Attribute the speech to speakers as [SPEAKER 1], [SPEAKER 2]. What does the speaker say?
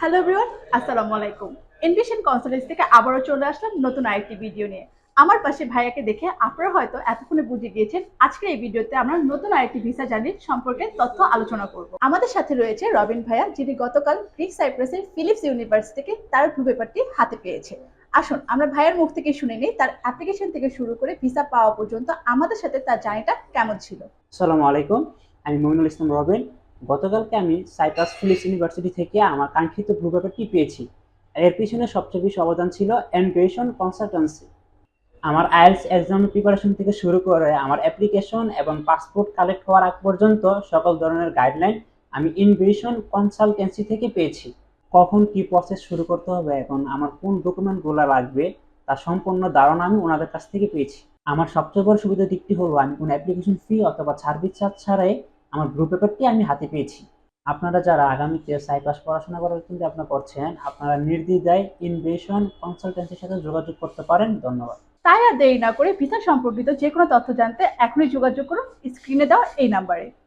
[SPEAKER 1] Hello everyone, আসসালামু আলাইকুম। Envision consultancy থেকে আবারও চলে আসলাম নতুন আরেকটি ভিডিও নিয়ে। আমার পাশে ভাইয়াকে দেখে আপনারা হয়তো এতক্ষণে বুঝে গিয়েছেন আজকের এই ভিডিওতে আমরা নতুন আরেকটি ভিসা জার্নি সম্পর্কে তথ্য আলোচনা করব। আমাদের সাথে রয়েছে রবিন ভাইয়া, যিনি গতকাল গ্রিক সাইপ্রাসের ফিলিপস ইউনিভার্সিটি থেকে তার ব্লু পেপারটি হাতে পেয়েছে। আসুন আমরা ভাইয়ার মুখ থেকে শুনে নিই তার অ্যাপ্লিকেশন থেকে শুরু করে ভিসা পাওয়া পর্যন্ত আমাদের সাথে তার জার্নিটা কেমন ছিল।
[SPEAKER 2] আসসালামু আলাইকুম। আমি মমিনুল ইসলাম রবিন। গতকালকে আমি সাইপ্রাস ফিলিপস ইউনিভার্সিটি থেকে আমার কাঙ্ক্ষিত ব্লু পেপারটি পেয়েছি। এর পিছনে সবচেয়ে বেশি অবদান ছিল এনভিশন কনসালটেন্সি। আমার আইএলটিএস এক্সাম প্রিপারেশন থেকে শুরু করে আমার অ্যাপ্লিকেশন এবং পাসপোর্ট কালেক্ট হওয়ার আগ পর্যন্ত সকল ধরনের গাইডলাইন আমি এনভিশন কনসালটেন্সি থেকে পেয়েছি। কখন কি প্রসেস শুরু করতে হবে এবং আমার কোন ডকুমেন্টগুলো লাগবে তার সম্পূর্ণ ধারণা আমি ওনাদের কাছ থেকে পেয়েছি। আমার সবচেয়ে বড় সুবিধার দিকটি হলো আমি কোনো অ্যাপ্লিকেশন ফি অথবা সার্ভিস চার্জ ছাড়াই আমার ব্লু পেপারটি আমি হাতে পেয়েছি। আপনারা যারা আগামীতে সাইপ্রাস পড়াশোনা করার চিন্তা ভাবনা করছেন, আপনারা নির্দ্বিধায় ইনভিশন কনসালটেন্সির সাথে যোগাযোগ করতে পারেন। ধন্যবাদ।
[SPEAKER 1] তাই আর দেরি না করে ভিসা সম্পর্কিত যে কোনো তথ্য জানতে এখনই যোগাযোগ করুন স্ক্রিনে দেওয়া এই নাম্বারে।